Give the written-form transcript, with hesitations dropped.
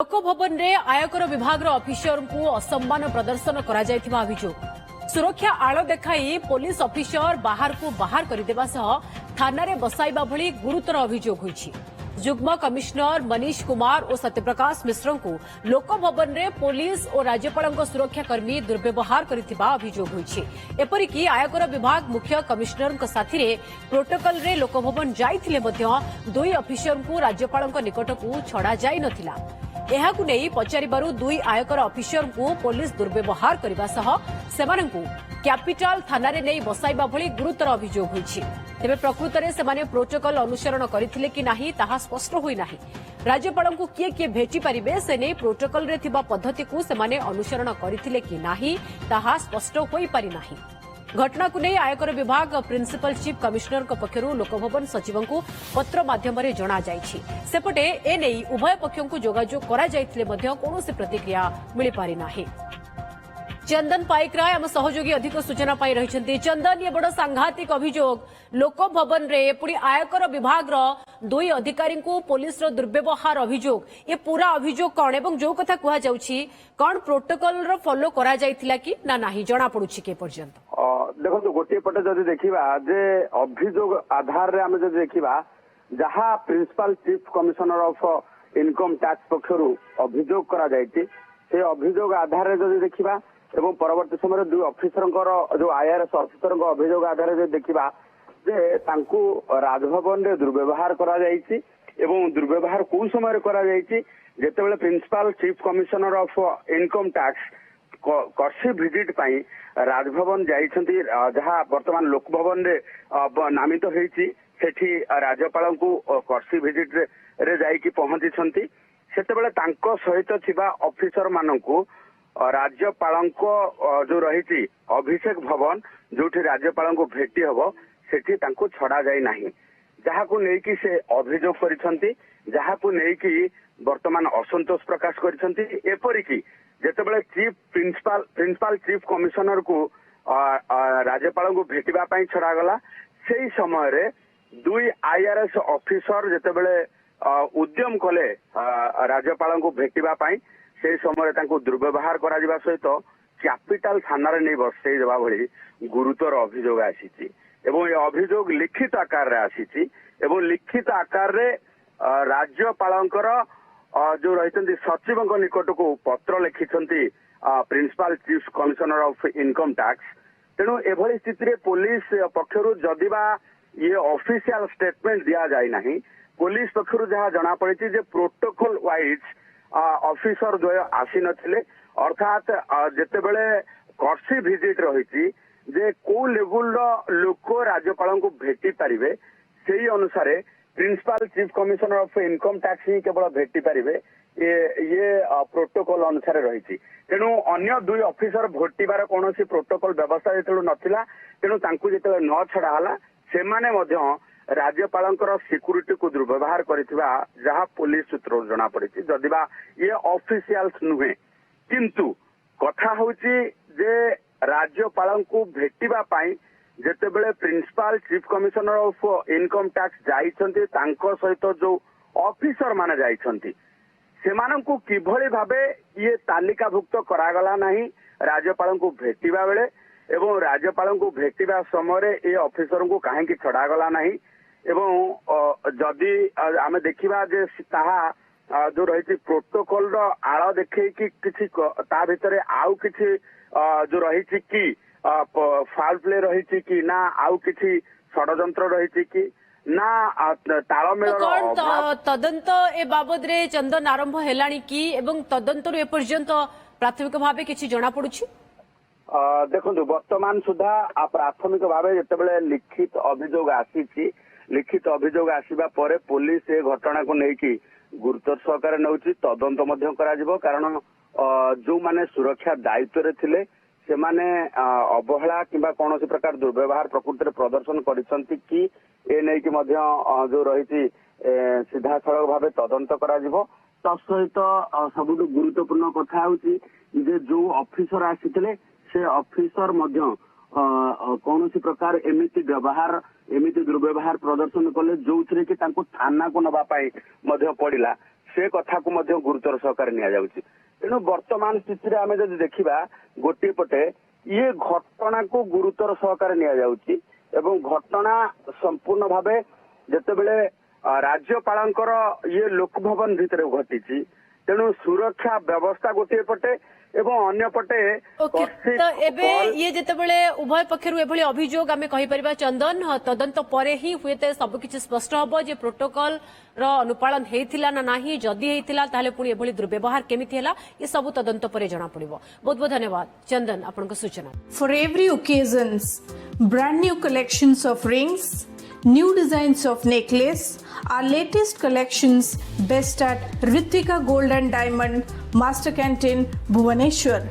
लोकभवन में आयकर विभाग अफिसर को असम्मान प्रदर्शन कर सुरक्षा आड़ देखाई पुलिस अफिसर बाहर को बाहर करदेवा थाना बसाइबा भली गुरुतर अभियोग होईछि। जुग्म कमिश्नर मनीष कुमार और सत्यप्रकाश मिश्र को लोकभवन में पुलिस और राज्यपाल सुरक्षाकर्मी दुर्व्यवहार करथिबा अभियोग होईछि। एपरिकी आयकर विभाग मुख्य कमिश्नर साथी प्रोटोकॉल रे लोकभवन जाइथिले मध्य दुई अफिसर को राज्यपाल निकट को छड़ा जाई नथिला। एहाकु नेई पचारिबारु दुई आयकर अफिसर को पुलिस दुर्व्यवहार करबा सह सेमानंकु कैपिटल थाना रे नेई बसाइबा भली गुरुतर अभियोग होईछि। तेबे प्रकृत रे सेमाने प्रोटोकॉल अनुसरण करथिले कि नाही ताहा स्पष्ट होई नाही। राज्यपाल को किए किए भेटी पारिबे से नेई प्रोटोकॉल रे थिबा पद्धति को सेमाने अनुसरण करथिले कि नाही ताहा स्पष्ट होई पारि नाही। घटना को नहीं आयकर विभाग प्रिंसिपल चीफ कमिश्नर पक्षर लोकभवन सचिव को पत्र माध्यम जना जाइछि। सेपटे एने उभय पक्षों को जोगाजोग करा जाइथिले मध्य कौनसी प्रतिक्रिया मिल पारि नाही। चंदन पाइकराय आम सहयोगी अधिक सूचना पाई रही। चंदन, ये बड़ सांघातिक अभियोग लोकभवन रे पुणी आयकर विभाग दुई अधिकारी को पुलिस दुर्व्यवहार अभियोग, ये पूरा अभियोग कौन एवं जो कथा कह जाउछि कौन प्रोटोकॉल फॉलो करा जाइथिला कि ना नाही जना पड़ुछि के पर्यंत? देखो गोटे पटे जदि देखा जे अभियोग आधार रे आमे जदि देखा जहाँ principal chief commissioner of income tax पक्षर अभियोग करा जाइछि से अभियोग आधार रे जदि देखा एवं परवर्ती समय दुई ऑफिसर जो आईआरएस ऑफिसर अभियोग आधार रे देखा जे तांकू राजभवन रे दुर्व्यवहार करा जाइछि एवं दुर्व्यवहार को समय करा जाइछि जेतेबेले principal chief commissioner of income tax कर्सी visit पाई राजभवन जाइछंती जहाँ वर्तमान लोकभवन रे नामित होईछि सेठी राज्यपाल को कर्सी भिजिट रे जाइकी पहुंची सेतेबेले तांको सहित थिबा ऑफिसर माननकु राज्यपाल जो रही अभिषेक भवन जोठी राज्यपाल को भेटी हबो सेठी तांको छड़ा जाई नाही। जहाँ को लेकी से अभियोग करिसंती जहाँ को लेकी वर्तमान असंतोष प्रकाश करिसंती। एपरिकी जेतेबेले चीफ प्रिंसिपल चीफ कमिश्नर को राज्यपाल को भेटिबा पई छड़ा गला सेही समय रे दुई आईआरएस ऑफिसर जेतेबेले उद्यम कले राज्यपाल को भेटिबा पई से समय तांको दुर्व्यवहार करा जिबा सहित कैपिटल थाना रे नै बसई देबा भली गुरुतर अभियोग आसीछि एवं ये अभियोग लिखित आकार रे आसीछि एवं लिखित आकार रे राज्यपालंकर जो रही सचिव निकट को पत्र लिखिंट principal chief commissioner of income tax. तेणु एभली स्थिति पुलिस पक्षर जदिबा ये ऑफिशियल स्टेटमेंट दिया जाए नहीं पुलिस पक्षर जहाँ जना पड़ी प्रोटोकॉल वाइज ऑफिसर द्वय आसी नथिले अर्थात जेतेबेले कर्सी भिजिट रही जे को लेवल लोक राज्यपाल को भेटी पारिबे सेही अनुसार principal chief commissioner of income tax ही केवल भेटी पारिबे ये प्रोटोकॉल अनुसार रही। तेणु अन्य दुई ऑफिसर भेटिबार कौन प्रोटोकॉल व्यवस्था जो नथिला तेणु तांकु जेतेबेले न छड़ा हला सेमाने मध्य राज्यपालंकर सिक्यूरिटी को दुर्व्यवहार करिथिबा जहाँ पुलिस सूत्र जना पड़ी जदिबा ये ऑफिशियल्स नुहे किंतु कथा होची जे राज्यपाल को भेटिबा पाई जेतेबेले principal chief commissioner of income tax जाइछंती तांको सहित जो ऑफिसर माने जाइछंती सेमानंकु किभली भाबे ये तालिकाभुक्त करागला नहीं राज्यपाल को भेटिबा बेले एवं राज्यपाल को भेटिबा समय ये ऑफिसर को कहीं छड़ागला नहीं एवं जदि आमे देखिबा जे ताहा जो रही प्रोटोकॉल आड़ देखे कि ता भितरे आउ किछि जो रही कि फाउल प्ले रही कि ना आउ किछि षडयंत्र रही कि ना तालमेल तदंत ए बाबद रे चंदन आरंभ हेलानी कि एवं तदंतर ए पर्यंत प्राथमिक भावे किछि जणा पडुछि? देखो वर्तमान सुधा प्राथमिक भाव जितेबाला लिखित अभियोग आसी लिखित अभियोग आसवा पर पुलिस ए घटना को लेकिन गुरुतर सहकार नौची तदंत कारण जो माने सुरक्षा दायित्व रे थिले से माने अवहेला किंबा कौन प्रकार दुर्व्यवहार प्रकृति प्रदर्शन करिसंती कि ए नै कि मध्य जो रही सीधा सड़क भाव तदंत करा जिवो। तत्सहित सबुठु गुरुत्वपूर्ण कथा होची जे जो ऑफिसर आसीथिले से ऑफिसर मध्य कौन प्रकार एमिति व्यवहार एमिति दुर्व्यवहार प्रदर्शन कले जो थे कि थाना को नवा पड़ा से कथा को मध्य गुरुतर सहकार निया जाउची तेणु वर्तमान स्थिति रे आमे जदि देखिबा गोटे पटे ये घटना को गुरुतर सहकार निया जाउची एवं घटना संपूर्ण भावे जेतेबेले राज्यपालंकर ये लोकभवन भितर घटिची तेणु सुरक्षा व्यवस्था गोटे पटे एवं अन्य पटे ओके तो एबे ये जेतेबेले उभय पक्षरु एभली अभियोग आमे कहि परिबा चंदन तदंत परे ही हुएते सब किछि स्पष्ट हबो जे प्रोटोकॉल रो अनुपालन हेतिला ना नाही जदी हेतिला ताले पुनी एभली दुर्व्यवहार केमिति हैला ये सब तदंत परे जणा पड़िबो। बहुत बहुत धन्यवाद चंदन आपनको सूचना। For every occasions, brand new collections of rings, new designs of necklace, our latest collections best at Ritvika Gold and Diamond, Master Canteen, Bhubaneswar.